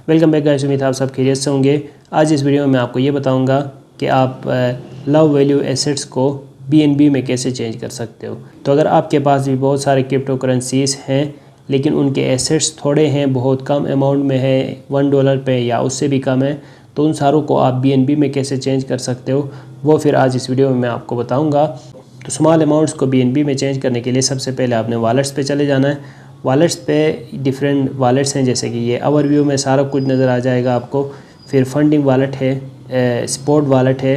Welcome back guys, उम्मीद आप सब खैरियत से होंगे। आज इस वीडियो में मैं आपको ये बताऊंगा कि आप लव वैल्यू एसेट्स को बीएनबी में कैसे चेंज कर सकते हो। तो अगर आपके पास भी बहुत सारे क्रिप्टो करेंसीज हैं लेकिन उनके एसेट्स थोड़े हैं, बहुत कम अमाउंट में है, $1 पे या उससे भी कम है, तो उन सारों को आप बीएनबी में कैसे चेंज कर सकते हो वो फिर आज इस वीडियो में मैं आपको बताऊँगा। तो स्मॉल अमाउंट्स को बीएनबी में चेंज करने के लिए सबसे पहले आपने वॉलेट्स पे चले जाना है। वॉलेट्स पे डिफरेंट वॉलेट्स हैं, जैसे कि ये ओवरव्यू में सारा कुछ नज़र आ जाएगा आपको। फिर फंडिंग वॉलेट है, स्पॉट वॉलेट है,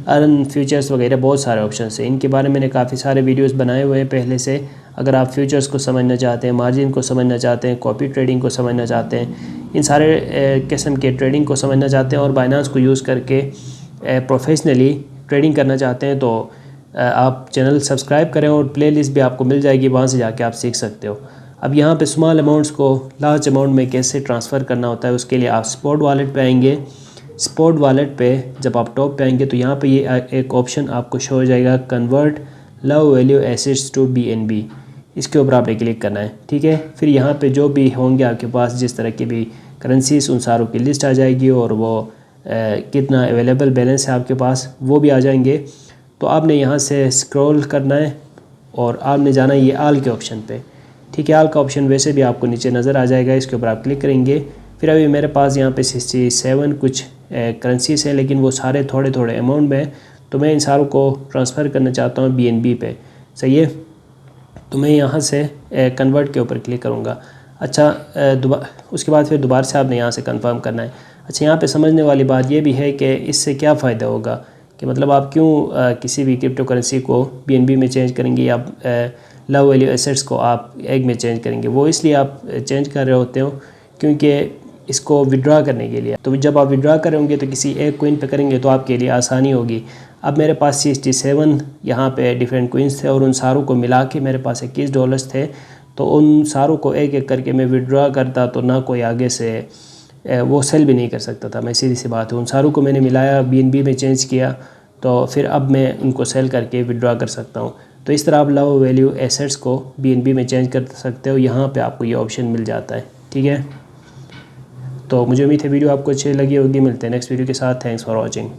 अर्न फ्यूचर्स वगैरह बहुत सारे ऑप्शंस हैं। इनके बारे में मैंने काफ़ी सारे वीडियोस बनाए हुए हैं पहले से। अगर आप फ्यूचर्स को समझना चाहते हैं, मार्जिन को समझना चाहते हैं, कॉपी ट्रेडिंग को समझना चाहते हैं, इन सारे किस्म के ट्रेडिंग को समझना चाहते हैं और बाइनेंस को यूज़ करके प्रोफेशनली ट्रेडिंग करना चाहते हैं, तो आप चैनल सब्सक्राइब करें और प्लेलिस्ट भी आपको मिल जाएगी, वहाँ से जाके आप सीख सकते हो। अब यहाँ पे स्मॉल अमाउंट्स को लार्ज अमाउंट में कैसे ट्रांसफ़र करना होता है, उसके लिए आप स्पॉट वॉलेट पे आएंगे। स्पॉट वॉलेट पे जब आप टॉप पे आएंगे तो यहाँ पे ये एक ऑप्शन आपको शो हो जाएगा, convert low value assets to BNB. इसके ऊपर आपने क्लिक करना है, ठीक है। फिर यहाँ पे जो भी होंगे आपके पास, जिस तरह की भी करेंसीज, उन सारों की लिस्ट आ जाएगी और वो कितना अवेलेबल बैलेंस है आपके पास वो भी आ जाएंगे। तो आपने यहाँ से स्क्रॉल करना है और आपने जाना है ये आल के ऑप्शन पे, ठीक है। आल का ऑप्शन वैसे भी आपको नीचे नज़र आ जाएगा, इसके ऊपर आप क्लिक करेंगे। फिर अभी मेरे पास यहाँ पे 67 कुछ करेंसीज हैं, लेकिन वो सारे थोड़े थोड़े अमाउंट में, तो मैं इन सारों को ट्रांसफ़र करना चाहता हूँ बीएनबी पे, सही है। तो मैं यहाँ से कन्वर्ट के ऊपर क्लिक करूँगा। अच्छा, उसके बाद फिर दोबारा से आपने यहाँ से कंफर्म करना है। अच्छा, यहाँ पे समझने वाली बात ये भी है कि इससे क्या फ़ायदा होगा, कि मतलब आप क्यों किसी भी क्रिप्टो करेंसी को बीएनबी में चेंज करेंगे या लव वैल्यू एसेट्स को आप एग में चेंज करेंगे। वो इसलिए आप चेंज कर रहे होते हो क्योंकि इसको विड्रा करने के लिए, तो जब आप विड्रा करेंगे तो किसी एक कोइन पे करेंगे तो आपके लिए आसानी होगी। अब मेरे पास 67 यहाँ पे डिफरेंट कोइंस थे और उन सारों को मिला के मेरे पास $21 थे, तो उन सारों को एक एक करके मैं विड्रा करता तो ना कोई आगे से वो सेल भी नहीं कर सकता था। मैं सीधी सी बात है, उन सारों को मैंने मिलाया, बीएनबी में चेंज किया, तो फिर अब मैं उनको सेल करके विड्रा कर सकता हूँ। तो इस तरह आप लव वैल्यू एसेट्स को बीएनबी में चेंज कर सकते हो। यहाँ पे आपको ये ऑप्शन मिल जाता है, ठीक है। तो मुझे उम्मीद है वीडियो आपको अच्छी लगी होगी। मिलते हैं नेक्स्ट वीडियो के साथ। Thanks for watching.